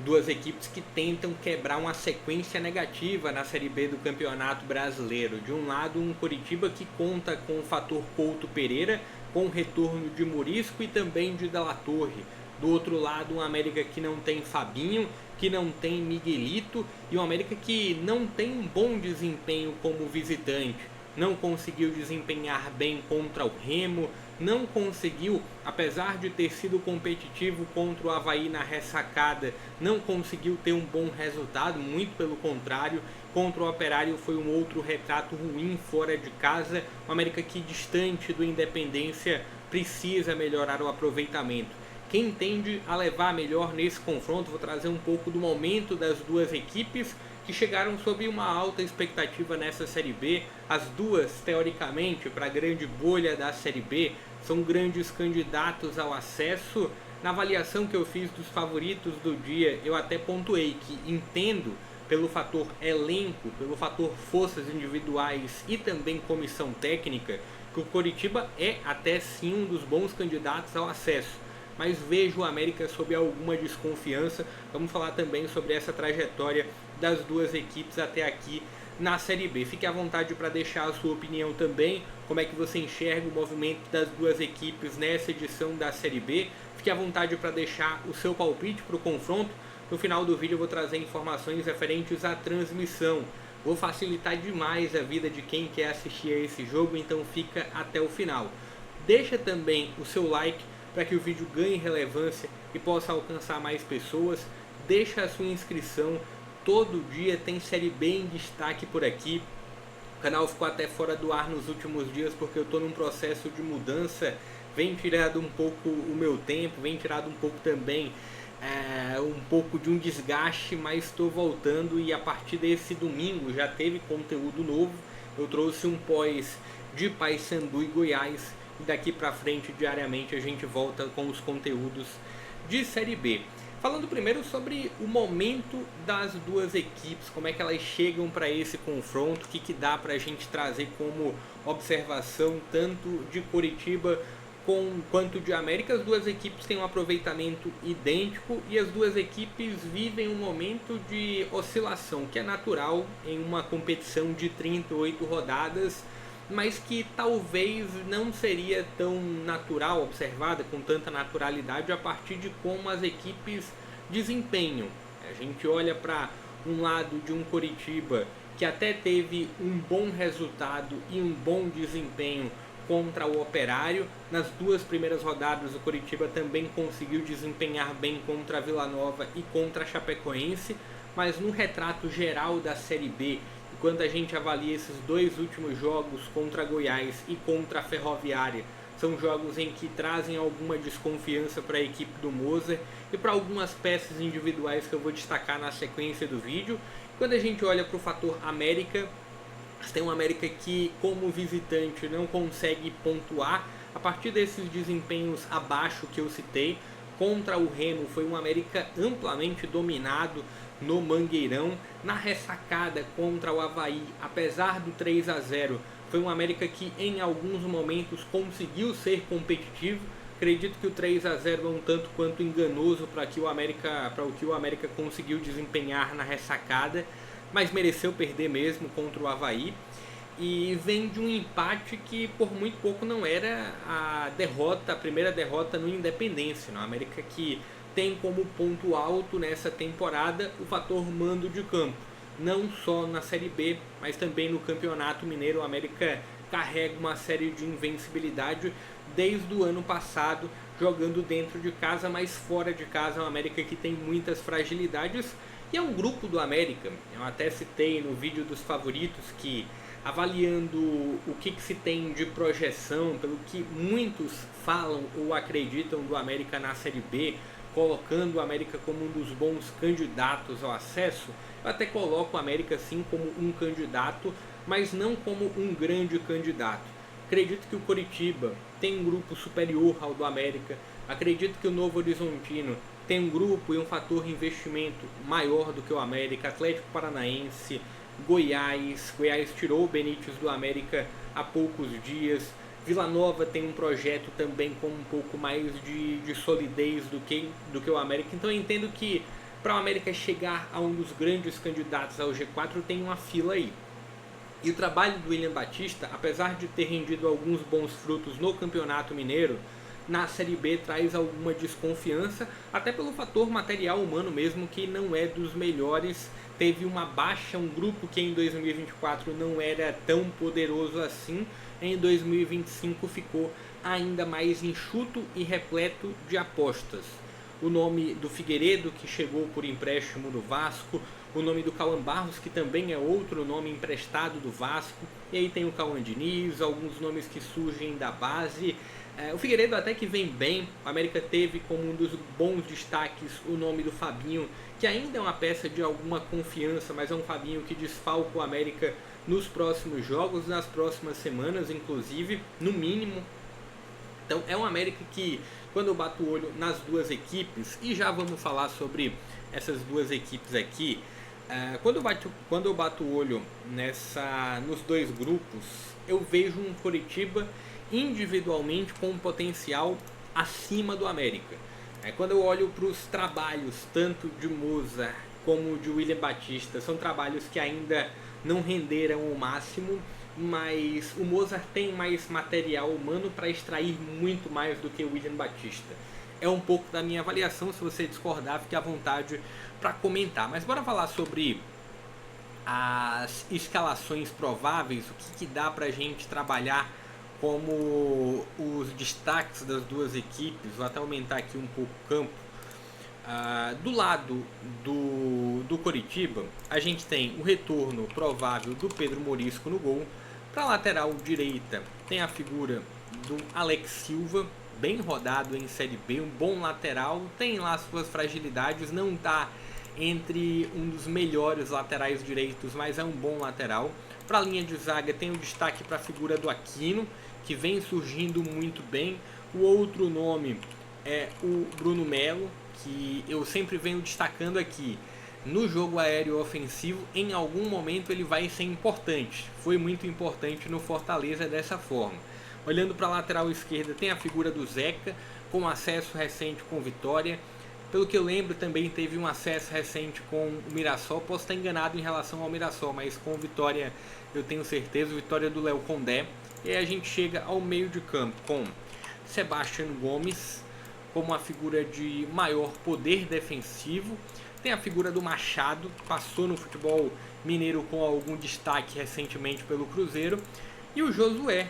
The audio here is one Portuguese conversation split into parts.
Duas equipes que tentam quebrar uma sequência negativa na Série B do Campeonato Brasileiro. De um lado, um Coritiba que conta com o fator Couto Pereira, com o retorno de Murisco e também de Della Torre. Do outro lado, um América que não tem Fabinho, que não tem Miguelito e um América que não tem um bom desempenho como visitante. Não conseguiu desempenhar bem contra o Remo, não conseguiu, apesar de ter sido competitivo contra o Avaí na ressacada, não conseguiu ter um bom resultado, muito pelo contrário. Contra o Operário foi um outro retrato ruim fora de casa. O América que, distante do Independência, precisa melhorar o aproveitamento. Quem tende a levar melhor nesse confronto, vou trazer um pouco do momento das duas equipes que chegaram sob uma alta expectativa nessa Série B. As duas, teoricamente, para a grande bolha da Série B, são grandes candidatos ao acesso. Na avaliação que eu fiz dos favoritos do dia, eu até pontuei que entendo, pelo fator elenco, pelo fator forças individuais e também comissão técnica, que o Coritiba é até sim um dos bons candidatos ao acesso. Mas vejo o América sob alguma desconfiança. Vamos falar também sobre essa trajetória das duas equipes até aqui na Série B. Fique à vontade para deixar a sua opinião também, como é que você enxerga o movimento das duas equipes nessa edição da Série B. Fique à vontade para deixar o seu palpite para o confronto. No final do vídeo eu vou trazer informações referentes à transmissão. Vou facilitar demais a vida de quem quer assistir a esse jogo, então fica até o final. Deixa também o seu like para que o vídeo ganhe relevância e possa alcançar mais pessoas. Deixa a sua inscrição, todo dia tem Série B em destaque por aqui. O canal ficou até fora do ar nos últimos dias porque eu estou num processo de mudança, vem tirado um pouco o meu tempo, vem tirado um pouco também um pouco de um desgaste, mas estou voltando e a partir desse domingo já teve conteúdo novo. Eu trouxe um pós de Paysandu e Goiás. E daqui para frente, diariamente, a gente volta com os conteúdos de Série B. Falando primeiro sobre o momento das duas equipes, como é que elas chegam para esse confronto, o que dá para a gente trazer como observação, tanto de Coritiba quanto de América. As duas equipes têm um aproveitamento idêntico e as duas equipes vivem um momento de oscilação, que é natural em uma competição de 38 rodadas, mas que talvez não seria tão natural, observada com tanta naturalidade a partir de como as equipes desempenham. A gente olha para um lado de um Coritiba que até teve um bom resultado e um bom desempenho contra o Operário. Nas duas primeiras rodadas o Coritiba também conseguiu desempenhar bem contra a Vila Nova e contra a Chapecoense, mas no retrato geral da Série B, quando a gente avalia esses dois últimos jogos contra Goiás e contra a Ferroviária, são jogos em que trazem alguma desconfiança para a equipe do Moser e para algumas peças individuais que eu vou destacar na sequência do vídeo. Quando a gente olha para o fator América, tem um América que, como visitante, não consegue pontuar a partir desses desempenhos abaixo que eu citei. Contra o Remo foi um América amplamente dominado no Mangueirão. Na ressacada contra o Avaí, apesar do 3-0, foi um América que em alguns momentos conseguiu ser competitivo. Acredito que o 3-0 é um tanto quanto enganoso para o que o América conseguiu desempenhar na ressacada, mas mereceu perder mesmo contra o Avaí. E vem de um empate que por muito pouco não era a primeira derrota no Independência. A América que tem como ponto alto nessa temporada o fator mando de campo. Não só na Série B, mas também no Campeonato Mineiro. O América carrega uma série de invencibilidade desde o ano passado, jogando dentro de casa, mas fora de casa é uma América que tem muitas fragilidades. E é um grupo do América, eu até citei no vídeo dos favoritos que, avaliando o que se tem de projeção, pelo que muitos falam ou acreditam do América na Série B, colocando o América como um dos bons candidatos ao acesso, eu até coloco o América sim como um candidato, mas não como um grande candidato. Acredito que o Coritiba tem um grupo superior ao do América, acredito que o Novo Horizontino tem um grupo e um fator de investimento maior do que o América. Atlético Paranaense, Goiás tirou o Benítez do América há poucos dias. Vila Nova tem um projeto também com um pouco mais de solidez do que o América. Então eu entendo que para o América chegar a um dos grandes candidatos ao G4 tem uma fila aí. E o trabalho do William Batista, apesar de ter rendido alguns bons frutos no Campeonato Mineiro, na Série B traz alguma desconfiança, até pelo fator material humano mesmo, que não é dos melhores. Teve uma baixa, um grupo que em 2024 não era tão poderoso assim, em 2025 ficou ainda mais enxuto e repleto de apostas. O nome do Figueiredo, que chegou por empréstimo do Vasco, o nome do Cauã Barros, que também é outro nome emprestado do Vasco, e aí tem o Cauã Diniz, alguns nomes que surgem da base. O Figueiredo até que vem bem, o América teve como um dos bons destaques o nome do Fabinho, que ainda é uma peça de alguma confiança, mas é um Fabinho que desfalca o América nos próximos jogos, nas próximas semanas inclusive, no mínimo. Então é um América que, quando eu bato o olho nas duas equipes, e já vamos falar sobre essas duas equipes aqui, quando eu bato o olho nos dois grupos, eu vejo um Coritiba individualmente com um potencial acima do América. Quando eu olho para os trabalhos, tanto de Mozart como de William Batista, são trabalhos que ainda não renderam o máximo, mas o Mozart tem mais material humano para extrair muito mais do que o William Batista. É um pouco da minha avaliação, se você discordar, fique à vontade para comentar. Mas bora falar sobre as escalações prováveis, o que dá para a gente trabalhar como os destaques das duas equipes. Vou até aumentar aqui um pouco o campo. Do lado do Coritiba, a gente tem o retorno provável do Pedro Morisco no gol. Para a lateral direita, tem a figura do Alex Silva, bem rodado em Série B, um bom lateral, tem lá suas fragilidades, não está entre um dos melhores laterais direitos, mas é um bom lateral. Para a linha de zaga tem o destaque para a figura do Aquino, que vem surgindo muito bem. O outro nome é o Bruno Melo, que eu sempre venho destacando aqui. No jogo aéreo ofensivo, em algum momento ele vai ser importante. Foi muito importante no Fortaleza dessa forma. Olhando para a lateral esquerda, tem a figura do Zeca, com acesso recente com Vitória. Pelo que eu lembro, também teve um acesso recente com o Mirassol. Posso estar enganado em relação ao Mirassol, mas com Vitória eu tenho certeza. Vitória do Léo Condé. E aí a gente chega ao meio de campo com Sebastião Gomes como a figura de maior poder defensivo. Tem a figura do Machado, passou no futebol mineiro com algum destaque recentemente pelo Cruzeiro. E o Josué,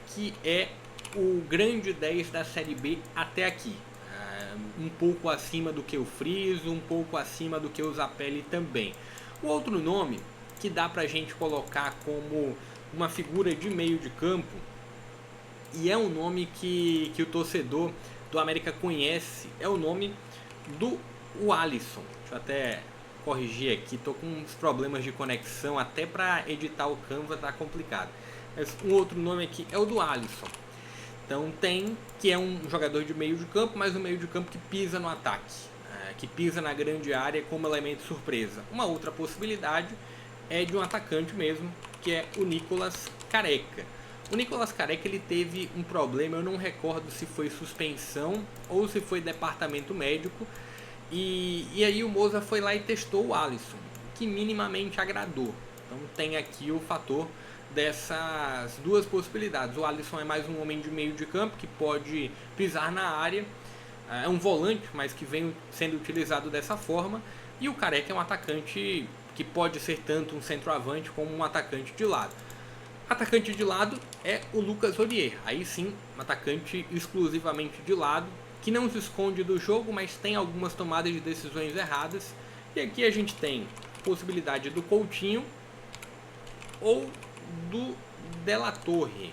que é o grande 10 da Série B até aqui. Um pouco acima do que o Friso, um pouco acima do que o Zapelli também. O outro nome que dá pra gente colocar como uma figura de meio de campo, e é um nome que o torcedor do América conhece, é o nome do Alisson. Deixa eu até corrigir aqui, tô com uns problemas de conexão, até para editar o Canva tá complicado. Mas um outro nome aqui é o do Alisson. Então tem que é um jogador de meio de campo, mas um meio de campo que pisa no ataque, que pisa na grande área como elemento surpresa. Uma outra possibilidade é de um atacante mesmo, que é o Nicolas Careca. O Nicolas Careca ele teve um problema, eu não recordo se foi suspensão ou se foi departamento médico, e aí o Moza foi lá e testou o Alisson, que minimamente agradou. Então tem aqui o fator dessas duas possibilidades. O Alisson é mais um homem de meio de campo que pode pisar na área, é um volante, mas que vem sendo utilizado dessa forma, e o Careca é um atacante que pode ser tanto um centroavante como um atacante de lado. Atacante de lado é o Lucas Olier, aí sim, um atacante exclusivamente de lado, que não se esconde do jogo, mas tem algumas tomadas de decisões erradas. E aqui a gente tem possibilidade do Coutinho ou do De La Torre.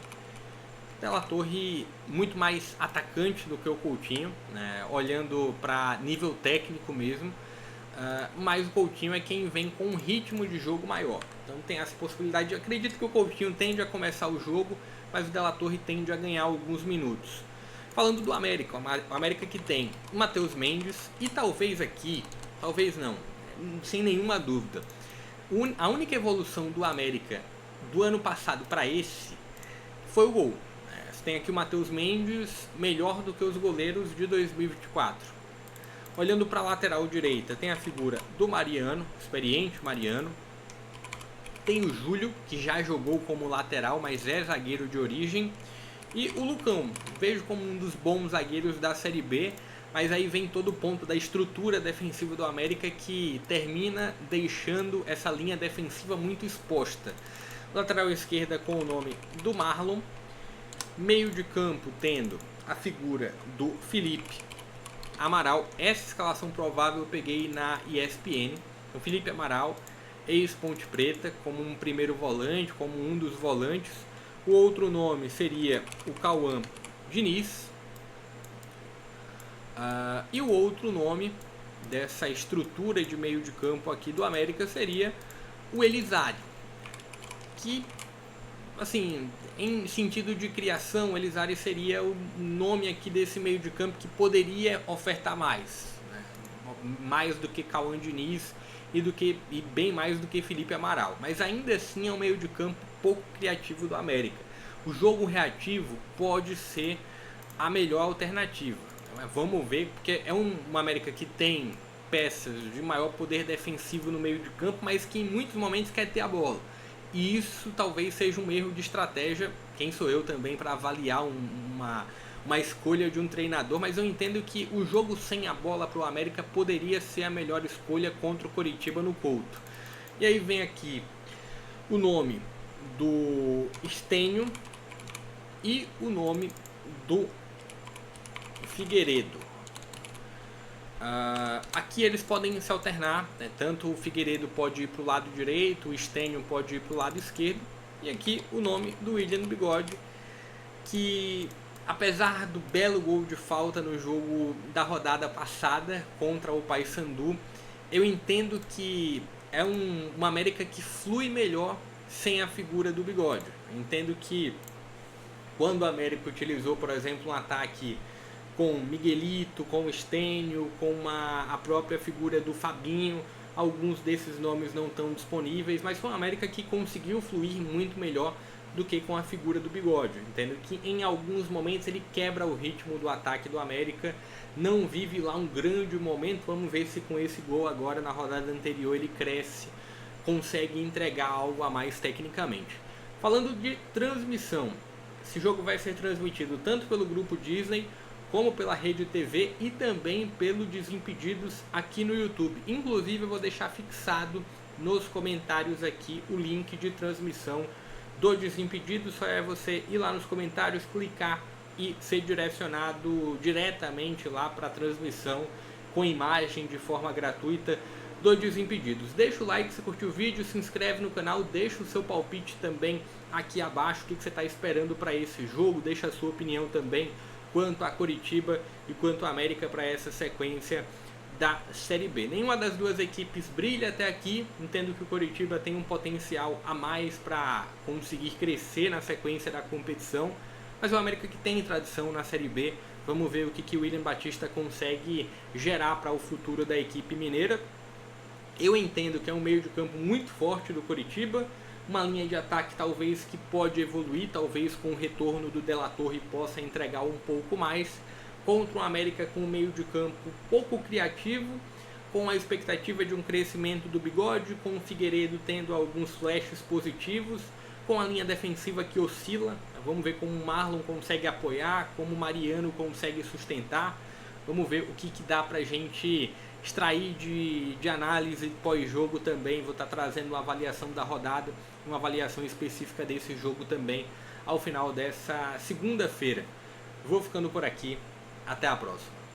De La Torre muito mais atacante do que o Coutinho, né? Olhando para nível técnico mesmo, mas o Coutinho é quem vem com um ritmo de jogo maior. Então tem essa possibilidade. Eu acredito que o Coutinho tende a começar o jogo, mas o De La Torre tende a ganhar alguns minutos. Falando do América, o América que tem o Matheus Mendes e talvez aqui, talvez não, sem nenhuma dúvida, a única evolução do América do ano passado para esse foi o gol. Você tem aqui o Matheus Mendes melhor do que os goleiros de 2024. Olhando para a lateral direita, tem a figura do Mariano, experiente Mariano. Tem o Júlio, que já jogou como lateral, mas é zagueiro de origem. E o Lucão, vejo como um dos bons zagueiros da Série B, mas aí vem todo o ponto da estrutura defensiva do América que termina deixando essa linha defensiva muito exposta. Lateral esquerda com o nome do Marlon. Meio de campo tendo a figura do Felipe Amaral. Essa escalação provável eu peguei na ESPN. O Felipe Amaral, ex-Ponte Preta, como um primeiro volante, como um dos volantes. O outro nome seria o Cauã Diniz. E o outro nome dessa estrutura de meio de campo aqui do América seria o Elisário. Que, assim, em sentido de criação, o Elisário seria o nome aqui desse meio de campo que poderia ofertar mais. Né? Mais do que Cauã Diniz e bem mais do que Felipe Amaral. Mas ainda assim é um meio de campo pouco criativo do América. O jogo reativo pode ser a melhor alternativa. Vamos ver, porque é uma América que tem peças de maior poder defensivo no meio de campo, mas que em muitos momentos quer ter a bola. E isso talvez seja um erro de estratégia. Quem sou eu também para avaliar uma escolha de um treinador, mas eu entendo que o jogo sem a bola para o América poderia ser a melhor escolha contra o Coritiba no Couto. E aí vem aqui o nome do Stênio e o nome do Figueiredo. Aqui eles podem se alternar, né? Tanto o Figueiredo pode ir para o lado direito, o Stênio pode ir para o lado esquerdo. E aqui o nome do William Bigode, que apesar do belo gol de falta no jogo da rodada passada contra o Paysandu, eu entendo que é uma América que flui melhor sem a figura do Bigode. Eu entendo que quando a América utilizou, por exemplo, um ataque com Miguelito, com Stênio, com a própria figura do Fabinho, alguns desses nomes não estão disponíveis, mas foi uma América que conseguiu fluir muito melhor do que com a figura do Bigode. Entendo que em alguns momentos ele quebra o ritmo do ataque do América, não vive lá um grande momento. Vamos ver se com esse gol agora na rodada anterior ele cresce, consegue entregar algo a mais tecnicamente. Falando de transmissão, esse jogo vai ser transmitido tanto pelo grupo Disney como pela Rede TV e também pelo Desimpedidos aqui no YouTube. Inclusive eu vou deixar fixado nos comentários aqui o link de transmissão do Desimpedidos. Só é você ir lá nos comentários, clicar e ser direcionado diretamente lá para a transmissão com imagem de forma gratuita do Desimpedidos. Deixa o like se curtiu o vídeo, se inscreve no canal, deixa o seu palpite também aqui abaixo, o que você está esperando para esse jogo, deixa a sua opinião também quanto a Coritiba e quanto a América para essa sequência da Série B. Nenhuma das duas equipes brilha até aqui, entendo que o Coritiba tem um potencial a mais para conseguir crescer na sequência da competição, mas o América que tem tradição na Série B, vamos ver o que o William Batista consegue gerar para o futuro da equipe mineira. Eu entendo que é um meio de campo muito forte do Coritiba, uma linha de ataque talvez que pode evoluir, talvez com o retorno do De La Torre possa entregar um pouco mais, contra o América com um meio de campo pouco criativo, com a expectativa de um crescimento do Bigode, com o Figueiredo tendo alguns flashes positivos, com a linha defensiva que oscila. Vamos ver como o Marlon consegue apoiar, como o Mariano consegue sustentar. Vamos ver o que dá pra gente extrair de análise pós-jogo também. Vou estar trazendo uma avaliação da rodada, uma avaliação específica desse jogo também ao final dessa segunda-feira. Vou ficando por aqui, até a próxima.